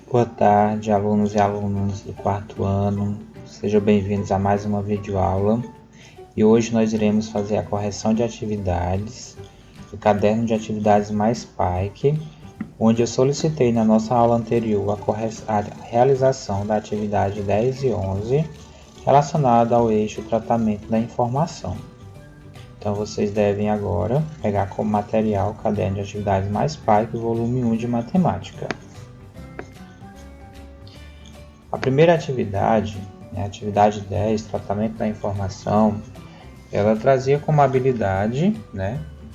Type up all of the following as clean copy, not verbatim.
Boa tarde, alunos e alunas do quarto ano. Sejam bem-vindos a mais uma videoaula. E hoje nós iremos fazer a correção de atividades do caderno de atividades mais PAIC, onde eu solicitei na nossa aula anterior a realização da atividade 10 e 11 relacionada ao eixo tratamento da informação. Então vocês devem agora pegar como material o caderno de atividades mais PAIC, volume 1 de matemática. A primeira atividade, a atividade 10, tratamento da informação, ela trazia como habilidade,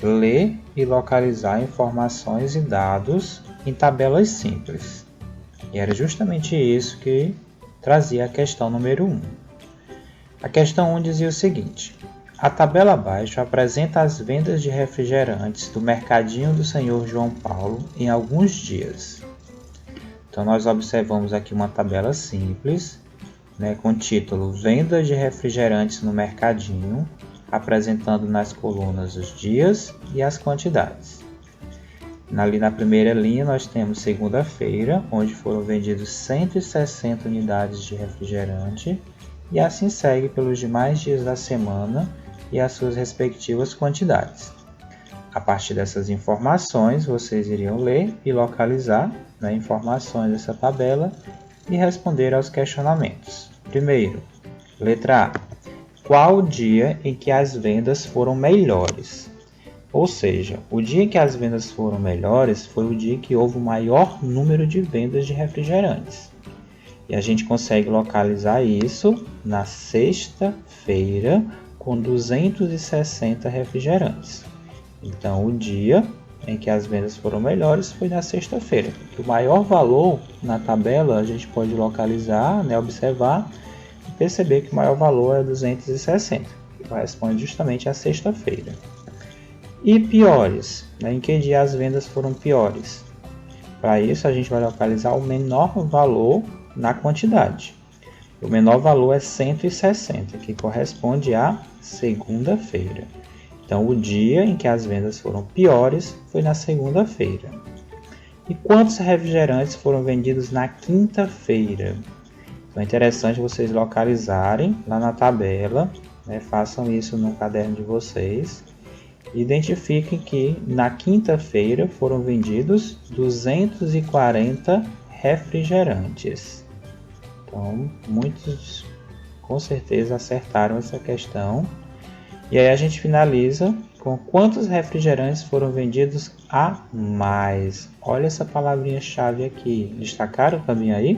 ler e localizar informações e dados em tabelas simples. E era justamente isso que trazia a questão número 1. A questão 1 dizia o seguinte: a tabela abaixo apresenta as vendas de refrigerantes do mercadinho do Senhor João Paulo em alguns dias. Então, nós observamos aqui uma tabela simples, com o título Venda de refrigerantes no mercadinho, apresentando nas colunas os dias e as quantidades. Ali na primeira linha nós temos segunda-feira, onde foram vendidos 160 unidades de refrigerante, e assim segue pelos demais dias da semana e as suas respectivas quantidades. A partir dessas informações, vocês iriam ler e localizar informações dessa tabela e responder aos questionamentos. Primeiro, letra A. Qual o dia em que as vendas foram melhores? Ou seja, o dia em que as vendas foram melhores foi o dia que houve o maior número de vendas de refrigerantes. E a gente consegue localizar isso na sexta-feira, com 260 refrigerantes. Então, o dia em que as vendas foram melhores foi na sexta-feira. O maior valor na tabela a gente pode localizar, observar e perceber que o maior valor é 260, que corresponde justamente à sexta-feira. E piores, em que dia as vendas foram piores? Para isso, a gente vai localizar o menor valor na quantidade. O menor valor é 160, que corresponde à segunda-feira. Então, o dia em que as vendas foram piores foi na segunda-feira. E quantos refrigerantes foram vendidos na quinta-feira? Então, é interessante vocês localizarem lá na tabela, façam isso no caderno de vocês. Identifiquem que na quinta-feira foram vendidos 240 refrigerantes. Então, muitos com certeza acertaram essa questão. E aí a gente finaliza com quantos refrigerantes foram vendidos a mais. Olha essa palavrinha-chave aqui. Destacaram também aí?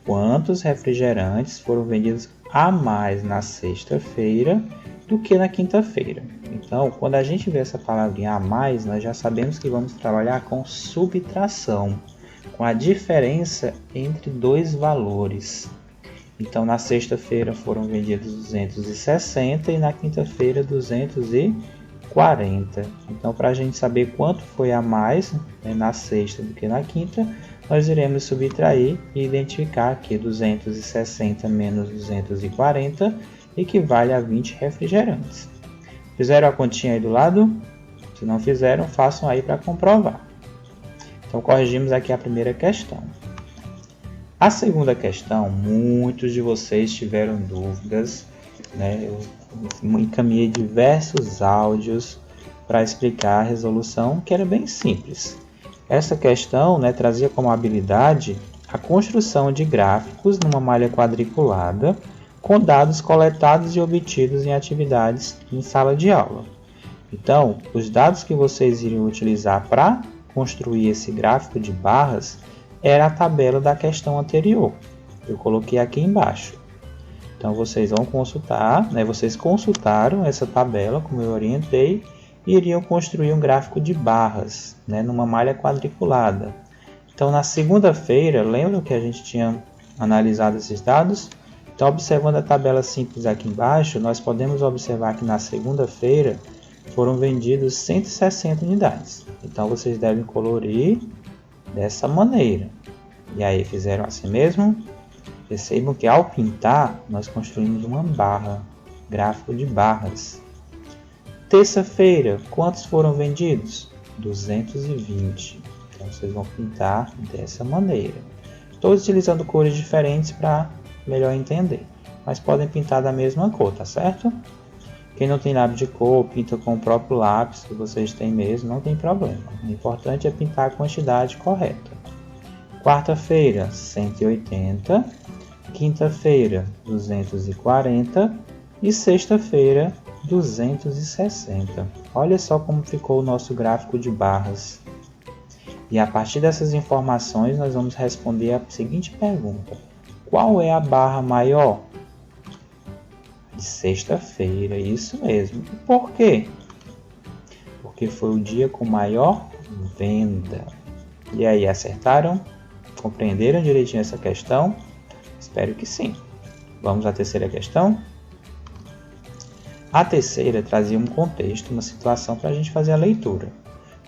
Quantos refrigerantes foram vendidos a mais na sexta-feira do que na quinta-feira. Então, quando a gente vê essa palavrinha a mais, nós já sabemos que vamos trabalhar com subtração, com a diferença entre dois valores. Então, na sexta-feira foram vendidos 260 e na quinta-feira 240. Então, para a gente saber quanto foi a mais na sexta do que na quinta, nós iremos subtrair e identificar que 260 menos 240 equivale a 20 refrigerantes. Fizeram a continha aí do lado? Se não fizeram, façam aí para comprovar. Então, corrigimos aqui a primeira questão. A segunda questão, muitos de vocês tiveram dúvidas, Eu encaminhei diversos áudios para explicar a resolução, que era bem simples. Essa questão trazia como habilidade a construção de gráficos numa malha quadriculada com dados coletados e obtidos em atividades em sala de aula. Então, os dados que vocês iriam utilizar para construir esse gráfico de barras era a tabela da questão anterior. Eu coloquei aqui embaixo. Então, vocês vão consultar, vocês consultaram essa tabela, como eu orientei, e iriam construir um gráfico de barras, numa malha quadriculada. Então, na segunda-feira, lembram que a gente tinha analisado esses dados? Então, observando a tabela simples aqui embaixo, nós podemos observar que na segunda-feira foram vendidos 160 unidades. Então, vocês devem colorir dessa maneira. E aí, fizeram assim mesmo? Percebam que ao pintar, nós construímos uma barra, gráfico de barras. Terça-feira, quantos foram vendidos? 220. Então, vocês vão pintar dessa maneira. Todos utilizando cores diferentes para melhor entender. Mas podem pintar da mesma cor, tá certo? Quem não tem lápis de cor, pinta com o próprio lápis que vocês têm mesmo, não tem problema. O importante é pintar a quantidade correta. Quarta-feira, 180. Quinta-feira, 240. E sexta-feira, 260. Olha só como ficou o nosso gráfico de barras. E a partir dessas informações, nós vamos responder a seguinte pergunta. Qual é a barra maior? De sexta-feira, isso mesmo. E por quê? Porque foi o dia com maior venda. E aí, acertaram? Compreenderam direitinho essa questão? Espero que sim. Vamos à terceira questão? A terceira trazia um contexto, uma situação para a gente fazer a leitura.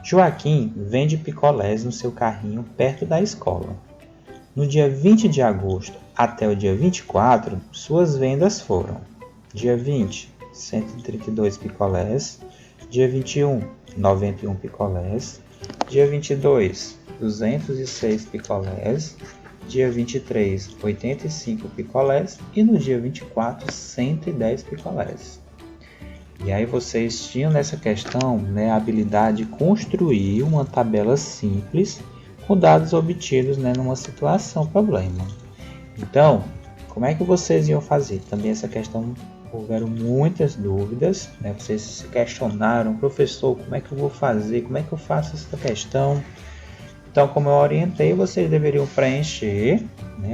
Joaquim vende picolés no seu carrinho perto da escola. No dia 20 de agosto até o dia 24, suas vendas foram: dia 20, 132 picolés. Dia 21, 91 picolés. Dia 22, 206 picolés. Dia 23, 85 picolés. E no dia 24, 110 picolés. E aí vocês tinham nessa questão, a habilidade de construir uma tabela simples com dados obtidos, numa situação problema. Então, como é que vocês iam fazer? Também essa questão houveram muitas dúvidas, Vocês se questionaram, professor, como é que eu vou fazer? Como é que eu faço essa questão? Então, como eu orientei, vocês deveriam preencher,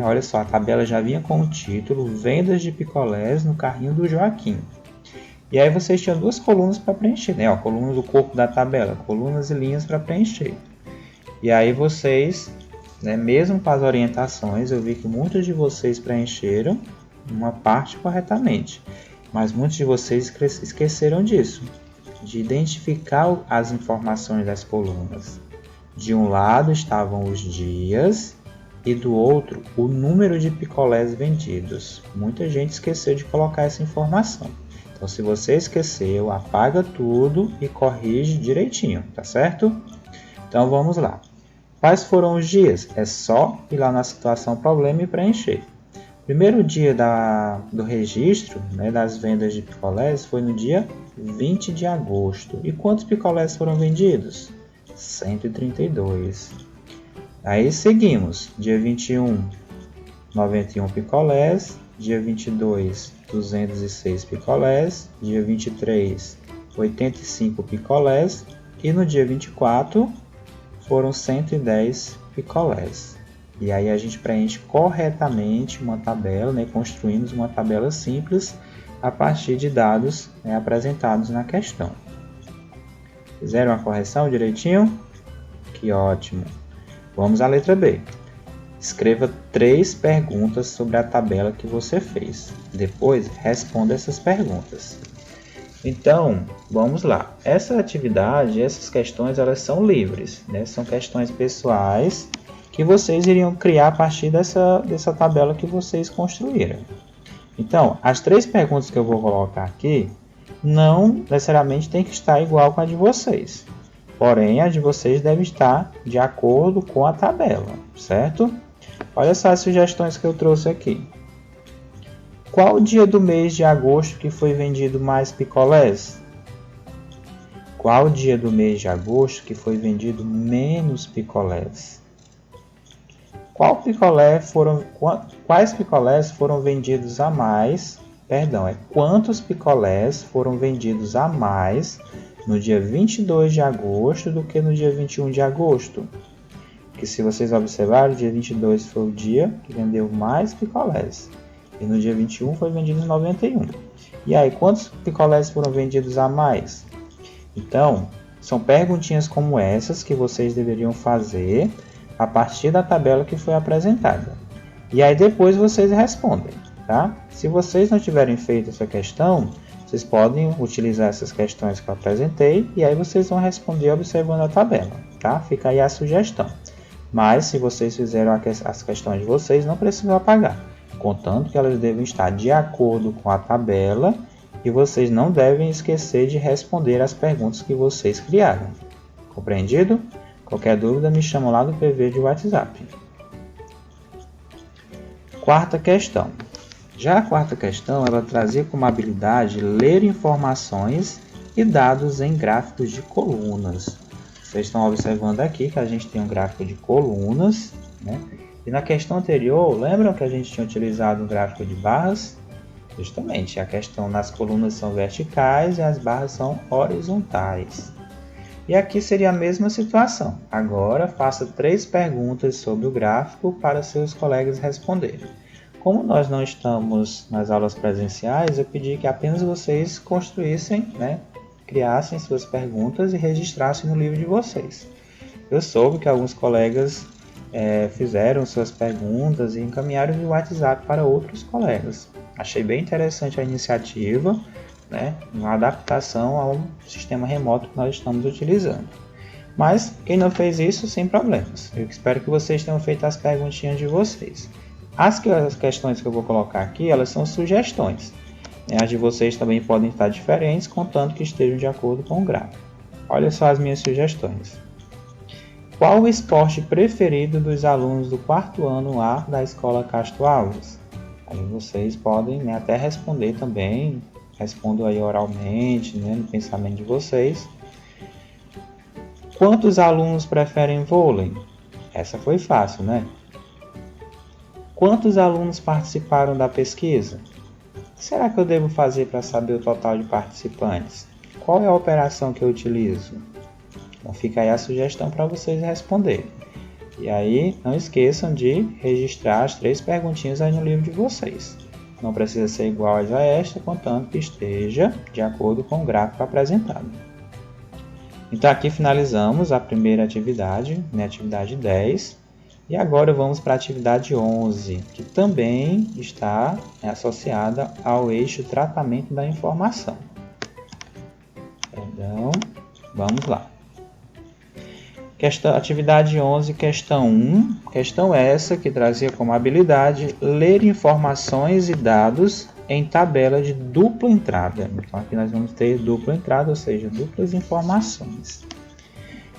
Olha só, a tabela já vinha com o título Vendas de picolés no carrinho do Joaquim. E aí vocês tinham duas colunas para preencher, Colunas do corpo da tabela, colunas e linhas para preencher. E aí vocês, mesmo com as orientações, eu vi que muitos de vocês preencheram uma parte corretamente. Mas muitos de vocês esqueceram disso, de identificar as informações das colunas. De um lado estavam os dias e do outro o número de picolés vendidos. Muita gente esqueceu de colocar essa informação. Então, se você esqueceu, apaga tudo e corrige direitinho, tá certo? Então, vamos lá. Quais foram os dias? É só ir lá na situação problema e preencher. Primeiro dia do registro, das vendas de picolés foi no dia 20 de agosto. E quantos picolés foram vendidos? 132. Aí seguimos. Dia 21, 91 picolés. Dia 22, 206 picolés. Dia 23, 85 picolés. E no dia 24, foram 110 picolés. E aí a gente preenche corretamente uma tabela, construímos uma tabela simples a partir de dados apresentados na questão. Fizeram a correção direitinho? Que ótimo! Vamos à letra B. Escreva 3 perguntas sobre a tabela que você fez. Depois, responda essas perguntas. Então, vamos lá. Essa atividade, essas questões, elas são livres, São questões pessoais que vocês iriam criar a partir dessa tabela que vocês construíram. Então, as 3 perguntas que eu vou colocar aqui não necessariamente tem que estar igual com a de vocês. Porém, a de vocês deve estar de acordo com a tabela, certo? Olha só as sugestões que eu trouxe aqui. Qual o dia do mês de agosto que foi vendido mais picolés? Qual o dia do mês de agosto que foi vendido menos picolés? Quais picolés foram vendidos a mais? Quantos picolés foram vendidos a mais no dia 22 de agosto do que no dia 21 de agosto? Porque se vocês observarem, o dia 22 foi o dia que vendeu mais picolés. E no dia 21 foi vendido 91. E aí, quantos picolés foram vendidos a mais? Então, são perguntinhas como essas que vocês deveriam fazer a partir da tabela que foi apresentada. E aí depois vocês respondem, tá? Se vocês não tiverem feito essa questão, vocês podem utilizar essas questões que eu apresentei e aí vocês vão responder observando a tabela, tá? Fica aí a sugestão. Mas se vocês fizeram as questões de vocês, não precisam apagar, contanto que elas devem estar de acordo com a tabela e vocês não devem esquecer de responder as perguntas que vocês criaram. Compreendido? Qualquer dúvida, me chama lá do PV de WhatsApp. Quarta questão. Já a quarta questão, ela trazia como habilidade ler informações e dados em gráficos de colunas. Vocês estão observando aqui que a gente tem um gráfico de colunas, né? E na questão anterior, lembram que a gente tinha utilizado um gráfico de barras? Justamente, a questão nas colunas são verticais e as barras são horizontais. E aqui seria a mesma situação. Agora, faça 3 perguntas sobre o gráfico para seus colegas responderem. Como nós não estamos nas aulas presenciais, eu pedi que apenas vocês construíssem, criassem suas perguntas e registrassem no livro de vocês. Eu soube que alguns colegas fizeram suas perguntas e encaminharam no WhatsApp para outros colegas. Achei bem interessante a iniciativa, uma adaptação ao sistema remoto que nós estamos utilizando. Mas quem não fez isso, sem problemas. Eu espero que vocês tenham feito as perguntinhas de vocês. As questões que eu vou colocar aqui, elas são sugestões. As de vocês também podem estar diferentes, contanto que estejam de acordo com o gráfico. Olha só as minhas sugestões. Qual o esporte preferido dos alunos do 4º ano A da Escola Castro Alves? Aí vocês podem até responder também, respondo aí oralmente, no pensamento de vocês. Quantos alunos preferem vôlei? Essa foi fácil, né? Quantos alunos participaram da pesquisa? O que será que eu devo fazer para saber o total de participantes? Qual é a operação que eu utilizo? Então fica aí a sugestão para vocês responderem. E aí, não esqueçam de registrar as 3 perguntinhas aí no livro de vocês. Não precisa ser igual a esta, contanto que esteja de acordo com o gráfico apresentado. Então aqui finalizamos a primeira atividade, atividade 10. E agora vamos para a atividade 11, que também está associada ao eixo tratamento da informação. Então, vamos lá. Atividade 11, questão 1. Questão essa que trazia como habilidade ler informações e dados em tabela de dupla entrada. Então aqui nós vamos ter dupla entrada, ou seja, duplas informações.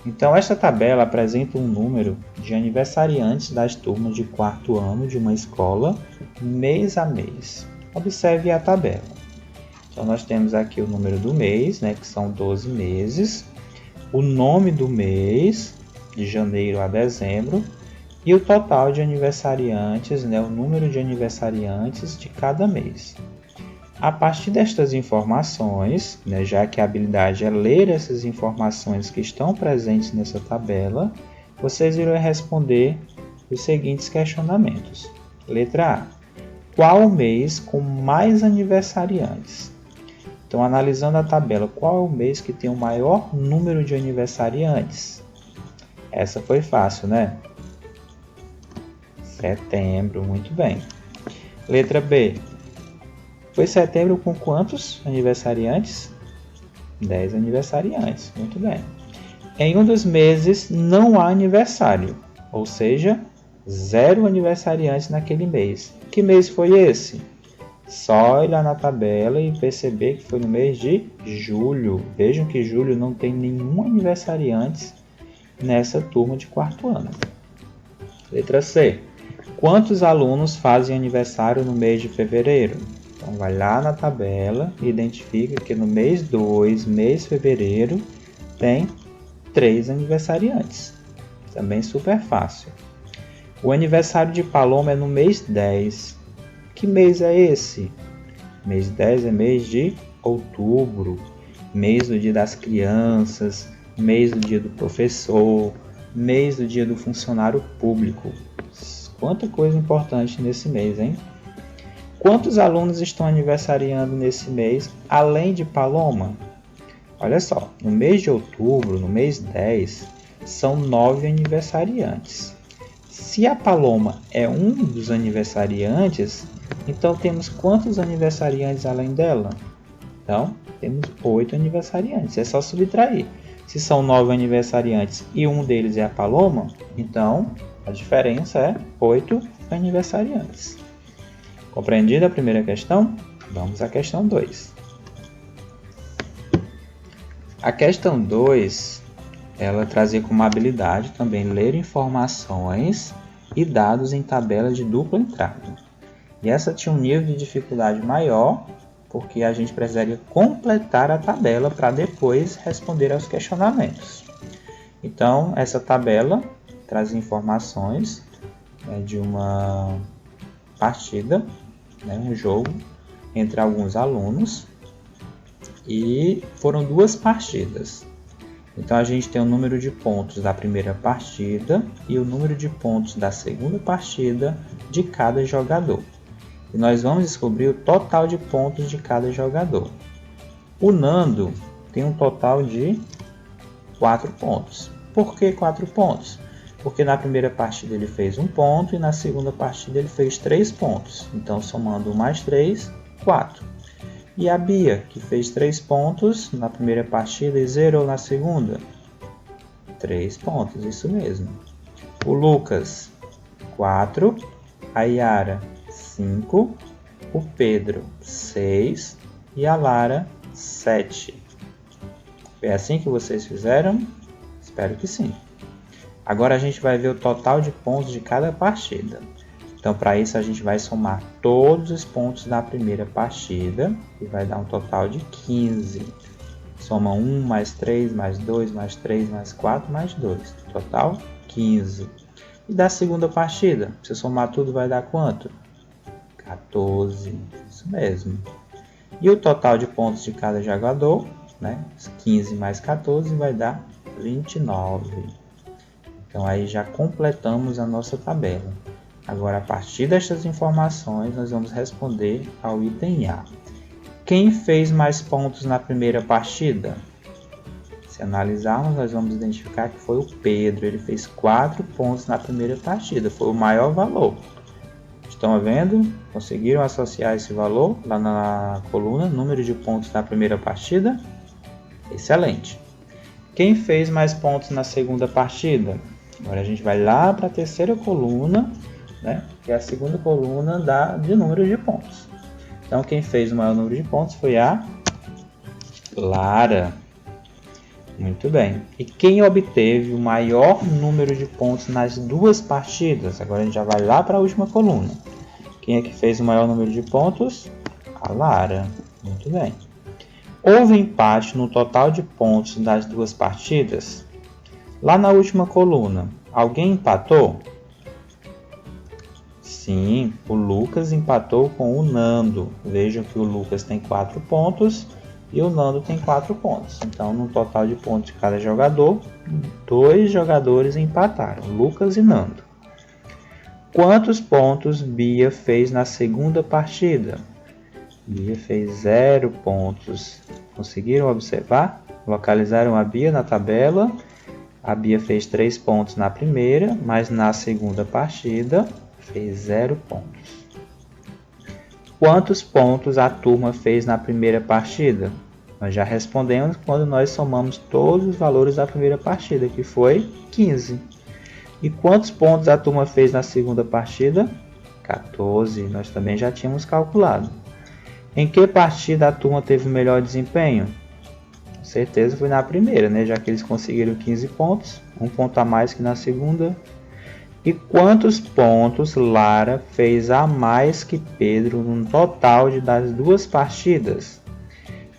Então esta tabela apresenta um número de aniversariantes das turmas de 4º ano de uma escola, mês a mês. Observe a tabela. Então nós temos aqui o número do mês, que são 12 meses, o nome do mês, de janeiro a dezembro, e o total de aniversariantes, o número de aniversariantes de cada mês. A partir destas informações, já que a habilidade é ler essas informações que estão presentes nessa tabela, vocês irão responder os seguintes questionamentos. Letra A. Qual o mês com mais aniversariantes? Então, analisando a tabela, qual é o mês que tem o maior número de aniversariantes? Essa foi fácil, né? Setembro, muito bem. Letra B. Foi setembro com quantos aniversariantes? 10 aniversariantes, muito bem. Em um dos meses não há aniversário, ou seja, 0 aniversariantes naquele mês. Que mês foi esse? Só olhar na tabela e perceber que foi no mês de julho. Vejam que julho não tem nenhum aniversariante nessa turma de 4º ano. Letra C. Quantos alunos fazem aniversário no mês de fevereiro? Então, vai lá na tabela e identifica que no mês 2, mês de fevereiro, tem 3 aniversariantes. Também super fácil. O aniversário de Paloma é no mês 10. Que mês é esse? Mês 10 é mês de outubro, mês do dia das crianças, mês do dia do professor, mês do dia do funcionário público. Quanta coisa importante nesse mês, hein? Quantos alunos estão aniversariando nesse mês, além de Paloma? Olha só, no mês de outubro, no mês 10, são 9 aniversariantes. Se a Paloma é um dos aniversariantes, então temos quantos aniversariantes além dela? Então, temos 8 aniversariantes, é só subtrair. Se são 9 aniversariantes e um deles é a Paloma, então a diferença é 8 aniversariantes. Compreendida a primeira questão? Vamos à questão 2. A questão 2, ela trazia como habilidade também ler informações e dados em tabela de dupla entrada. E essa tinha um nível de dificuldade maior, porque a gente precisaria completar a tabela para depois responder aos questionamentos. Então, essa tabela traz informações de uma partida, um jogo entre alguns alunos, e foram 2 partidas. Então a gente tem o número de pontos da primeira partida e o número de pontos da segunda partida de cada jogador. E nós vamos descobrir o total de pontos de cada jogador. O Nando tem um total de 4 pontos. Por que 4 pontos? Porque na primeira partida ele fez 1 ponto e na segunda partida ele fez 3 pontos. Então, somando 1 mais 3, 4. E a Bia, que fez 3 pontos na primeira partida e zerou na segunda? 3 pontos, isso mesmo. O Lucas, 4. A Yara, 5. O Pedro, 6. E a Lara, 7. É assim que vocês fizeram? Espero que sim. Agora a gente vai ver o total de pontos de cada partida. Então, para isso, a gente vai somar todos os pontos da primeira partida e vai dar um total de 15. Soma 1, mais 3, mais 2, mais 3, mais 4, mais 2. Total, 15. E da segunda partida, se somar tudo, vai dar quanto? 14. Isso mesmo. E o total de pontos de cada jogador, 15 mais 14, vai dar 29. Então, aí já completamos a nossa tabela. Agora, a partir destas informações, nós vamos responder ao item A. Quem fez mais pontos na primeira partida? Se analisarmos, nós vamos identificar que foi o Pedro. Ele fez 4 pontos na primeira partida. Foi o maior valor. Estão vendo? Conseguiram associar esse valor lá na coluna, número de pontos na primeira partida? Excelente. Quem fez mais pontos na segunda partida? Agora a gente vai lá para a terceira coluna, que é a segunda coluna de número de pontos. Então, quem fez o maior número de pontos foi a Lara. Muito bem. E quem obteve o maior número de pontos nas 2 partidas? Agora a gente já vai lá para a última coluna. Quem é que fez o maior número de pontos? A Lara. Muito bem. Houve empate no total de pontos das 2 partidas? Lá na última coluna, alguém empatou? Sim, o Lucas empatou com o Nando. Vejam que o Lucas tem 4 pontos e o Nando tem 4 pontos. Então, no total de pontos de cada jogador, 2 jogadores empataram, Lucas e Nando. Quantos pontos Bia fez na segunda partida? Bia fez 0 pontos. Conseguiram observar? Localizaram a Bia na tabela. A Bia fez 3 pontos na primeira, mas na segunda partida fez 0 pontos. Quantos pontos a turma fez na primeira partida? Nós já respondemos quando nós somamos todos os valores da primeira partida, que foi 15. E quantos pontos a turma fez na segunda partida? 14. Nós também já tínhamos calculado. Em que partida a turma teve o melhor desempenho? Com certeza foi na primeira, já que eles conseguiram 15 pontos, 1 ponto a mais que na segunda. E quantos pontos Lara fez a mais que Pedro no total das 2 partidas?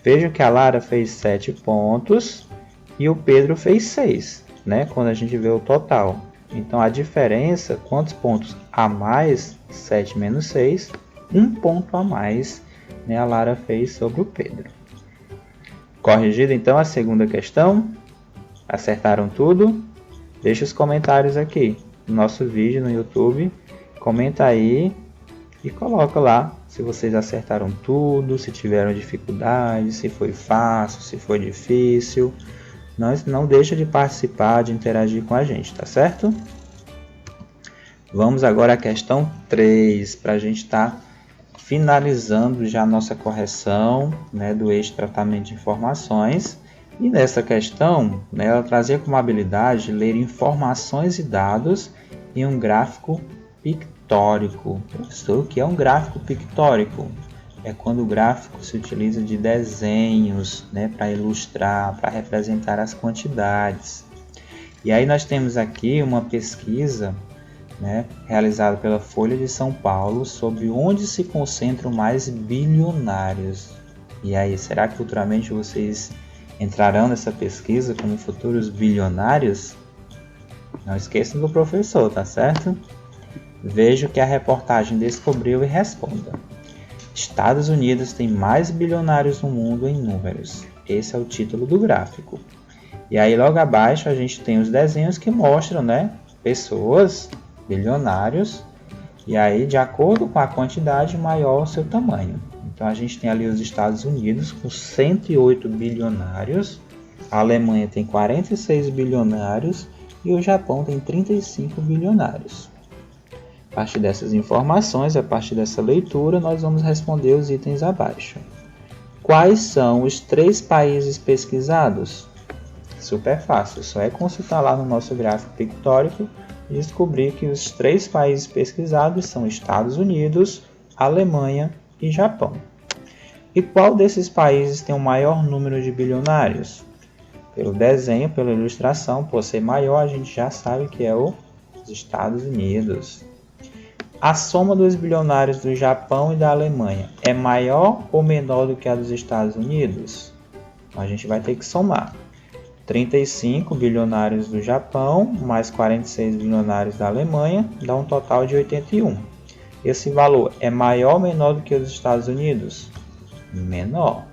Vejam que a Lara fez 7 pontos e o Pedro fez 6, quando a gente vê o total. Então a diferença, quantos pontos a mais? 7 menos 6, 1 ponto a mais a Lara fez sobre o Pedro. Corrigida então a segunda questão? Acertaram tudo? Deixa os comentários aqui no nosso vídeo no YouTube, comenta aí e coloca lá se vocês acertaram tudo, se tiveram dificuldade, se foi fácil, se foi difícil. Não deixa de participar, de interagir com a gente, tá certo? Vamos agora à questão 3, para a gente estar finalizando já a nossa correção do eixo tratamento de informações. E nessa questão, ela trazia como habilidade ler informações e dados em um gráfico pictórico. Professor, o que é um gráfico pictórico? É quando o gráfico se utiliza de desenhos para ilustrar, para representar as quantidades. E aí nós temos aqui uma pesquisa né, realizado pela Folha de São Paulo, sobre onde se concentram mais bilionários. E aí, será que futuramente vocês entrarão nessa pesquisa como futuros bilionários? Não esqueçam do professor, tá certo? Veja o que a reportagem descobriu e responda. Estados Unidos tem mais bilionários no mundo em números. Esse é o título do gráfico. E aí logo abaixo a gente tem os desenhos que mostram, né, pessoas, bilionários, e aí de acordo com a quantidade maior o seu tamanho. Então a gente tem ali os Estados Unidos com 108 bilionários, a Alemanha tem 46 bilionários e o Japão tem 35 bilionários. A partir dessas informações, a partir dessa leitura, nós vamos responder os itens abaixo. Quais são os 3 países pesquisados? Super fácil, só é consultar lá no nosso gráfico pictórico e descobrir que os 3 países pesquisados são Estados Unidos, Alemanha e Japão. E qual desses países tem o maior número de bilionários? Pelo desenho, pela ilustração, por ser maior, a gente já sabe que é os Estados Unidos. A soma dos bilionários do Japão e da Alemanha é maior ou menor do que a dos Estados Unidos? Então, a gente vai ter que somar. 35 bilionários do Japão mais 46 bilionários da Alemanha dá um total de 81. Esse valor é maior ou menor do que os Estados Unidos? Menor.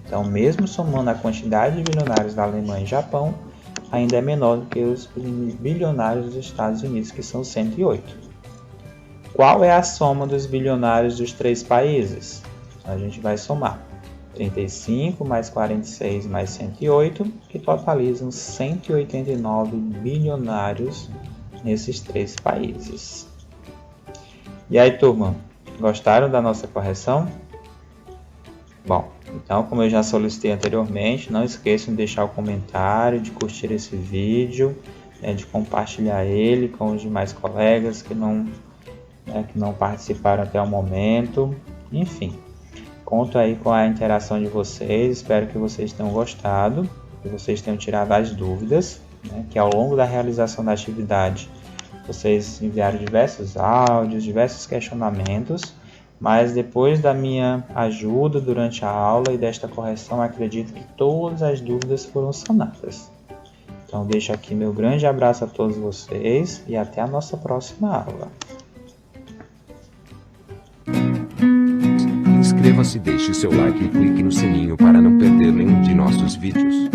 Então, mesmo somando a quantidade de bilionários da Alemanha e Japão, ainda é menor do que os bilionários dos Estados Unidos, que são 108. Qual é a soma dos bilionários dos 3 países? A gente vai somar 35 mais 46 mais 108, que totalizam 189 bilionários nesses 3 países. E aí, turma, gostaram da nossa correção? Bom, então, como eu já solicitei anteriormente, não esqueçam de deixar o comentário, de curtir esse vídeo, de compartilhar ele com os demais colegas que não participaram até o momento. Enfim, conto aí com a interação de vocês, espero que vocês tenham gostado, que vocês tenham tirado as dúvidas, que ao longo da realização da atividade vocês enviaram diversos áudios, diversos questionamentos, mas depois da minha ajuda durante a aula e desta correção, acredito que todas as dúvidas foram sanadas. Então deixo aqui meu grande abraço a todos vocês e até a nossa próxima aula. Inscreva-se, deixe seu like e clique no sininho para não perder nenhum de nossos vídeos.